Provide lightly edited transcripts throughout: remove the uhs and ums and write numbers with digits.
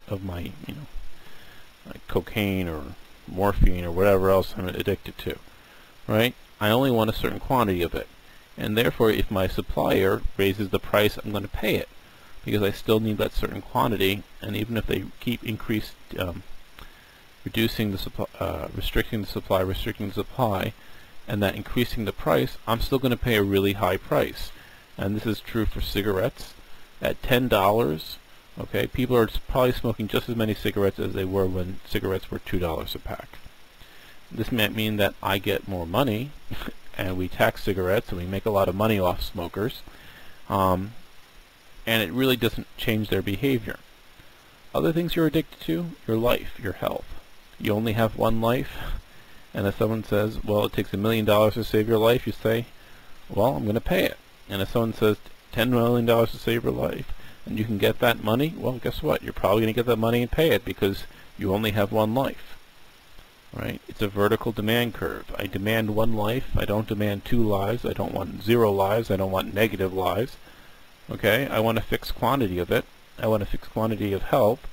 of my, like cocaine or morphine or whatever else I'm addicted to, right? I only want a certain quantity of it, and therefore if my supplier raises the price, I'm going to pay it, because I still need that certain quantity. And even if they keep reducing the supply, restricting the supply, and that increasing the price, I'm still going to pay a really high price. And this is true for cigarettes. At $10, okay, people are probably smoking just as many cigarettes as they were when cigarettes were $2 a pack. This might mean that I get more money, and we tax cigarettes, and we make a lot of money off smokers, and it really doesn't change their behavior. Other things you're addicted to: your life, your health. You only have one life, and if someone says, well, it takes $1 million to save your life, you say, well, I'm going to pay it. And if someone says $10 million to save your life, and you can get that money, well, guess what? You're probably going to get that money and pay it, because you only have one life. Right? It's a vertical demand curve. I demand one life. I don't demand 2 lives. I don't want 0 lives. I don't want negative lives. Okay? I want a fixed quantity of it. I want a fixed quantity of health,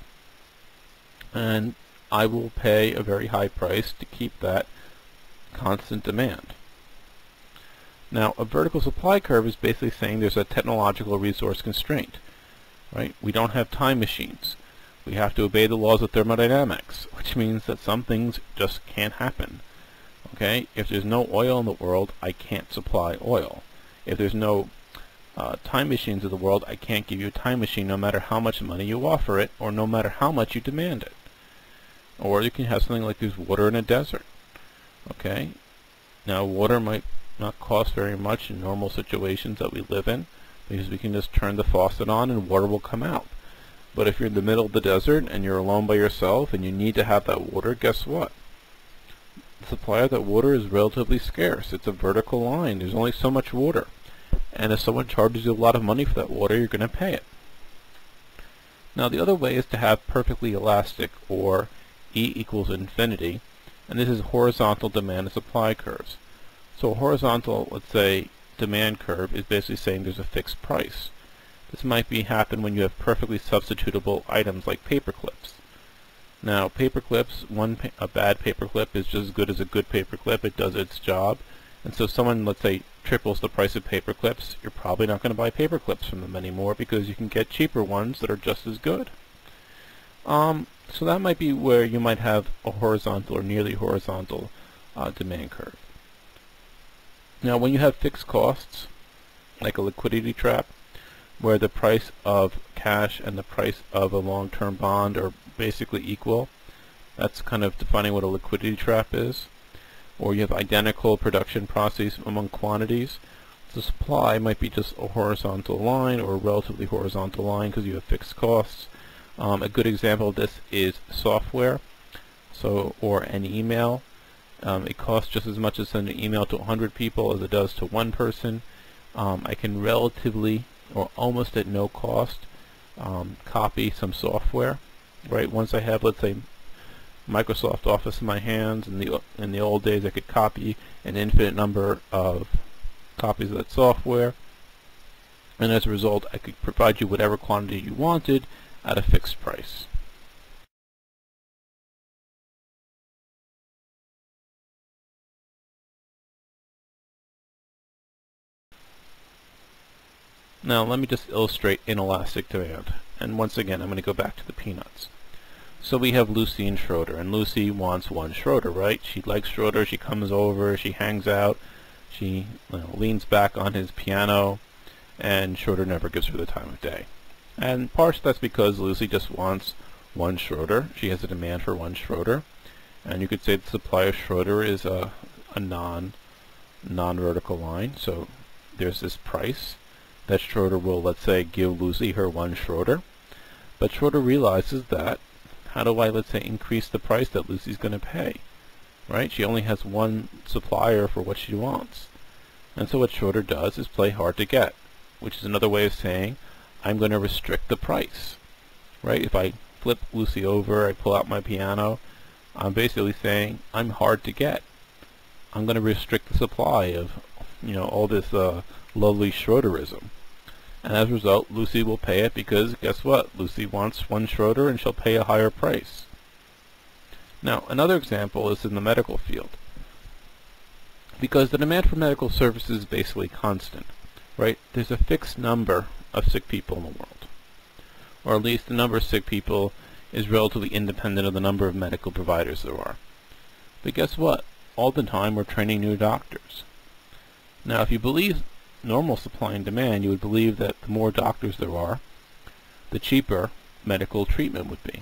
and I will pay a very high price to keep that constant demand. Now, a vertical supply curve is basically saying there's a technological resource constraint. Right? We don't have time machines. We have to obey the laws of thermodynamics, which means that some things just can't happen. Okay? If there's no oil in the world, I can't supply oil. If there's no time machines in the world, I can't give you a time machine no matter how much money you offer it, or no matter how much you demand it. Or you can have something like there's water in a desert. Okay? Now, water might not cost very much in normal situations that we live in, because we can just turn the faucet on and water will come out. But if you're in the middle of the desert and you're alone by yourself and you need to have that water, guess what? The supply of that water is relatively scarce. It's a vertical line. There's only so much water. And if someone charges you a lot of money for that water, you're going to pay it. Now, the other way is to have perfectly elastic, or E equals infinity, and this is horizontal demand and supply curves. So a horizontal, let's say, demand curve is basically saying there's a fixed price. This might happen when you have perfectly substitutable items like paper clips. Now, paper clips, a bad paper clip is just as good as a good paper clip. It does its job. And so if someone, let's say, triples the price of paper clips, you're probably not going to buy paper clips from them anymore, because you can get cheaper ones that are just as good. So that might be where you might have a horizontal or nearly horizontal demand curve. Now, when you have fixed costs, like a liquidity trap, where the price of cash and the price of a long-term bond are basically equal, that's kind of defining what a liquidity trap is. Or you have identical production processes among quantities. The supply might be just a horizontal line, or a relatively horizontal line, because you have fixed costs. A good example of this is software, or an email. It costs just as much to send an email to 100 people as it does to one person. I can relatively, or almost at no cost, copy some software. Right? Once I have, let's say, Microsoft Office in my hands, in the old days I could copy an infinite number of copies of that software, and as a result I could provide you whatever quantity you wanted at a fixed price. Now let me just illustrate inelastic demand, and once again I'm going to go back to the peanuts. So we have Lucy and Schroeder, and Lucy wants one Schroeder, right? She likes Schroeder, she comes over, she hangs out, she leans back on his piano, and Schroeder never gives her the time of day. And partially that's because Lucy just wants one Schroeder. She has a demand for one Schroeder, and you could say the supply of Schroeder is a non-vertical line. So there's this price that Schroeder will, let's say, give Lucy her one Schroeder, but Schroeder realizes that, how do I, let's say, increase the price that Lucy's going to pay? Right? She only has one supplier for what she wants. And so what Schroeder does is play hard to get, which is another way of saying I'm going to restrict the price. Right? If I flip Lucy over, I pull out my piano, I'm basically saying I'm hard to get. I'm going to restrict the supply of, all this lovely Schroederism. And as a result, Lucy will pay it because, guess what? Lucy wants one Schroeder and she'll pay a higher price. Now, another example is in the medical field. Because the demand for medical services is basically constant, right? There's a fixed number of sick people in the world. Or at least the number of sick people is relatively independent of the number of medical providers there are. But guess what? All the time we're training new doctors. Now, if you believe normal supply and demand, you would believe that the more doctors there are, the cheaper medical treatment would be.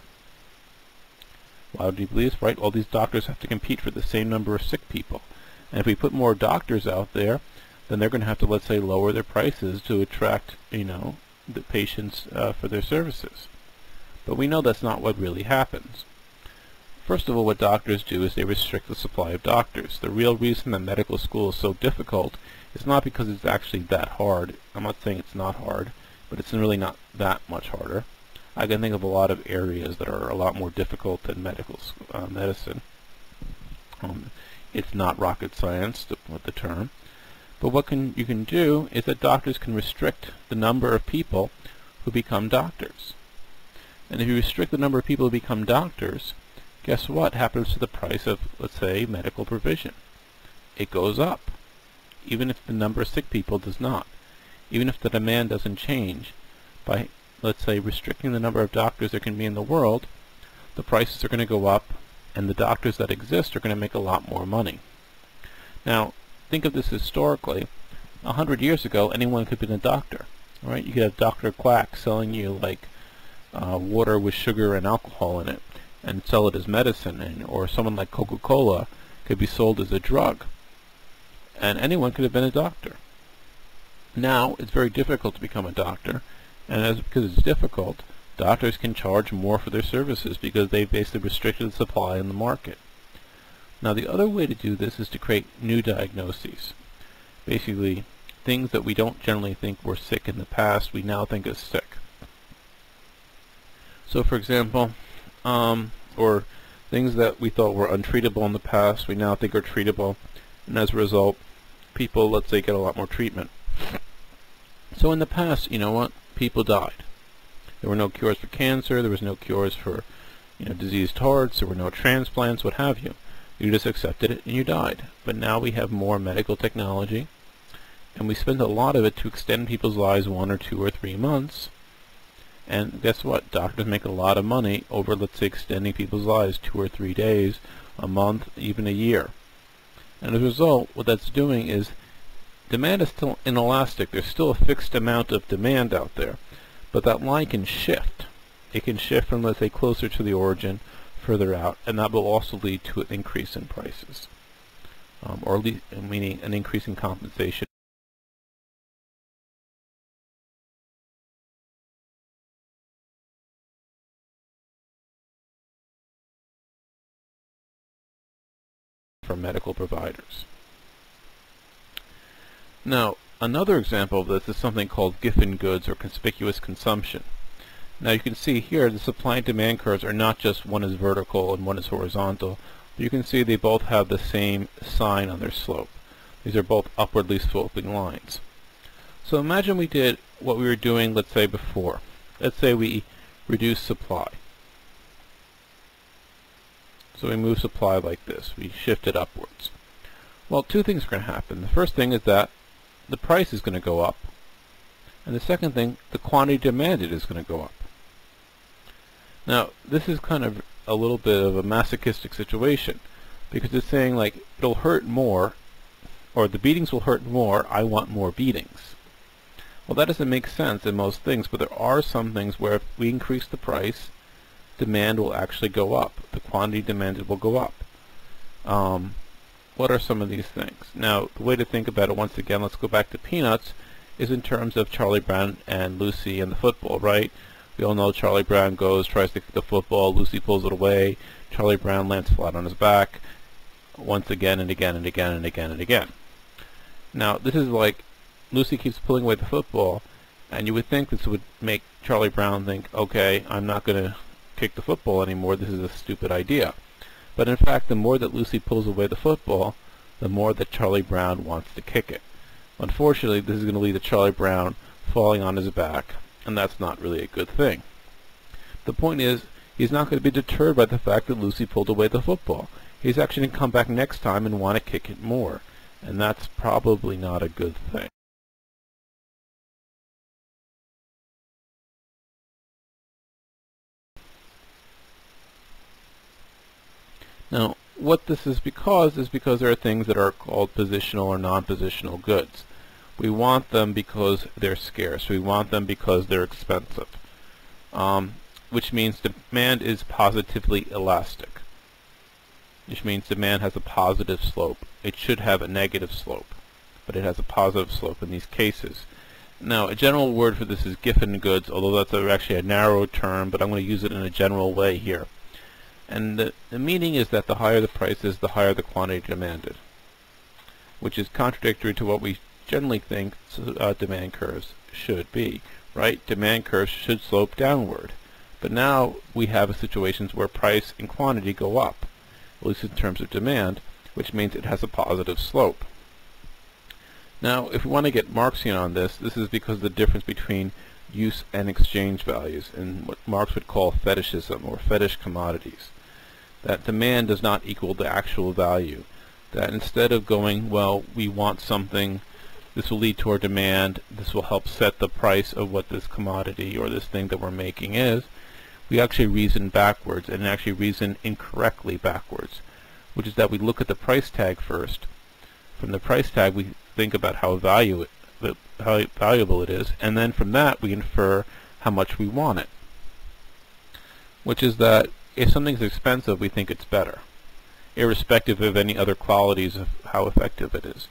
Why would you believe this? Right? All these doctors have to compete for the same number of sick people. And if we put more doctors out there, then they're going to have to, let's say, lower their prices to attract, the patients for their services. But we know that's not what really happens. First of all, what doctors do is they restrict the supply of doctors. The real reason that medical school is so difficult is not because it's actually that hard. I'm not saying it's not hard, but it's really not that much harder. I can think of a lot of areas that are a lot more difficult than medicine. It's not rocket science, with the term. But what you can do is that doctors can restrict the number of people who become doctors. And if you restrict the number of people who become doctors, guess what happens to the price of, let's say, medical provision? It goes up, even if the number of sick people does not. Even if the demand doesn't change, by, let's say, restricting the number of doctors there can be in the world, the prices are going to go up, and the doctors that exist are going to make a lot more money. Now, think of this historically. 100 years ago, anyone could have been a doctor, right? You could have Dr. Quack selling you water with sugar and alcohol in it, and sell it as medicine, or someone like Coca-Cola could be sold as a drug, and anyone could have been a doctor. Now, it's very difficult to become a doctor, and because it's difficult, doctors can charge more for their services because they've basically restricted the supply in the market. Now, the other way to do this is to create new diagnoses. Basically, things that we don't generally think were sick in the past, we now think is sick. So, for example, or things that we thought were untreatable in the past, we now think are treatable, and as a result, people, let's say, get a lot more treatment. So in the past, you know what? People died. There were no cures for cancer, there was no cures for, diseased hearts, there were no transplants, what have you. You just accepted it and you died. But now we have more medical technology, and we spend a lot of it to extend people's lives 1 or 2 or 3 months. And guess what? Doctors make a lot of money over, let's say, extending people's lives 2 or 3 days, a month, even a year. And as a result, what that's doing is demand is still inelastic. There's still a fixed amount of demand out there. But that line can shift. It can shift from, let's say, closer to the origin, further out, and that will also lead to an increase in prices, or at least, meaning an increase in compensation. For medical providers. Now, another example of this is something called Giffen goods, or conspicuous consumption. Now you can see here the supply and demand curves are not just one is vertical and one is horizontal, but you can see they both have the same sign on their slope. These are both upwardly sloping lines. So imagine we did what we were doing, let's say, before. Let's say we reduce supply. So we move supply like this. We shift it upwards. Well, two things are going to happen. The first thing is that the price is going to go up. And the second thing, the quantity demanded is going to go up. Now, this is kind of a little bit of a masochistic situation, because it's saying, like, it'll hurt more, or the beatings will hurt more, I want more beatings. Well, that doesn't make sense in most things, but there are some things where if we increase the price, demand will actually go up. The quantity demanded will go up. What are some of these things? Now, the way to think about it, once again, let's go back to Peanuts, is in terms of Charlie Brown and Lucy and the football, right? We all know Charlie Brown tries to kick the football, Lucy pulls it away, Charlie Brown lands flat on his back, once again and again and again and again and again. Now, this is like, Lucy keeps pulling away the football, and you would think this would make Charlie Brown think, okay, I'm not going to kick the football anymore, this is a stupid idea. But in fact, the more that Lucy pulls away the football, the more that Charlie Brown wants to kick it. Unfortunately, this is going to lead to Charlie Brown falling on his back, and that's not really a good thing. The point is, he's not going to be deterred by the fact that Lucy pulled away the football. He's actually going to come back next time and want to kick it more, and that's probably not a good thing. Now, what this is because there are things that are called positional or non-positional goods. We want them because they're scarce. We want them because they're expensive, which means demand is positively elastic, which means demand has a positive slope. It should have a negative slope, but it has a positive slope in these cases. Now, a general word for this is Giffen goods, although that's actually a narrow term, but I'm going to use it in a general way here. And the meaning is that the higher the price is, the higher the quantity demanded, which is contradictory to what we generally think demand curves should be, right? Demand curves should slope downward. But now we have situations where price and quantity go up, at least in terms of demand, which means it has a positive slope. Now, if we want to get Marxian on this, this is because of the difference between use and exchange values, and what Marx would call fetishism or fetish commodities. That demand does not equal the actual value. That instead of going, well, we want something, this will lead to our demand, this will help set the price of what this commodity or this thing that we're making is, we actually reason backwards, and actually reason incorrectly backwards, which is that we look at the price tag first. From the price tag we think about how valuable it is, and then from that we infer how much we want it, which is that if something's expensive, we think it's better, irrespective of any other qualities of how effective it is.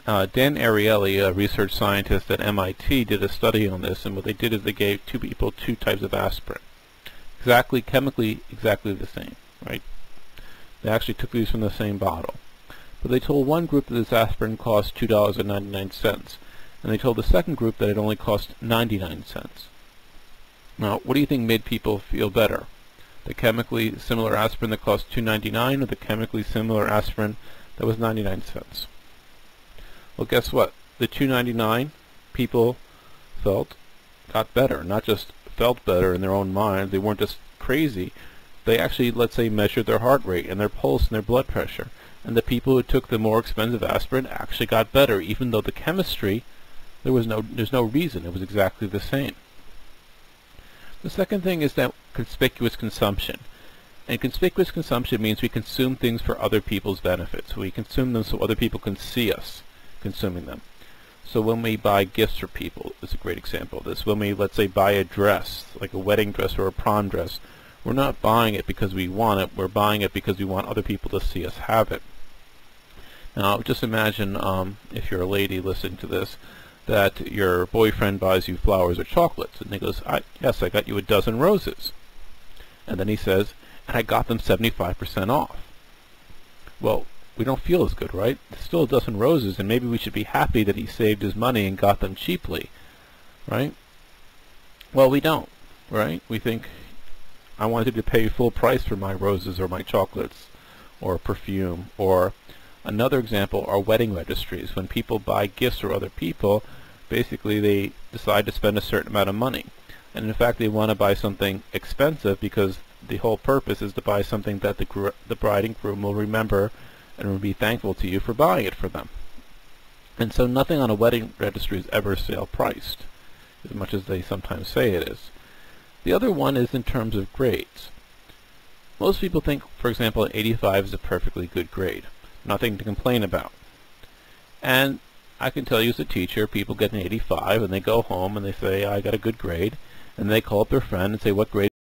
Dan Ariely, a research scientist at MIT, did a study on this, and what they did is they gave two people two types of aspirin, chemically exactly the same, right? They actually took these from the same bottle. But they told one group that this aspirin cost $2.99, and they told the second group that it only cost 99 cents. Now, what do you think made people feel better? The chemically similar aspirin that cost $2.99 or the chemically similar aspirin that was 99 cents? Well, guess what? The $2.99 people got better. Not just felt better in their own mind. They weren't just crazy. They actually, let's say, measured their heart rate and their pulse and their blood pressure. And the people who took the more expensive aspirin actually got better, even though the chemistry, there's no reason. It was exactly the same. The second thing is that conspicuous consumption. And conspicuous consumption means we consume things for other people's benefits. We consume them so other people can see us consuming them. So when we buy gifts for people, is a great example of this. When we, let's say, buy a dress, like a wedding dress or a prom dress, we're not buying it because we want it. We're buying it because we want other people to see us have it. Now, just imagine, if you're a lady listening to this, that your boyfriend buys you flowers or chocolates, and he goes, yes, I got you a dozen roses. And then he says, and I got them 75% off. Well, we don't feel as good, right? It's still a dozen roses, and maybe we should be happy that he saved his money and got them cheaply, right? Well, we don't, right? We think, I wanted to pay full price for my roses or my chocolates or perfume. Or another example are wedding registries. When people buy gifts for other people, basically they decide to spend a certain amount of money. And in fact, they want to buy something expensive because the whole purpose is to buy something that the bride and groom will remember and will be thankful to you for buying it for them. And so nothing on a wedding registry is ever sale priced, as much as they sometimes say it is. The other one is in terms of grades. Most people think, for example, an 85 is a perfectly good grade. Nothing to complain about. And I can tell you as a teacher, people get an 85 and they go home and they say, I got a good grade. And they call up their friend and say, what grade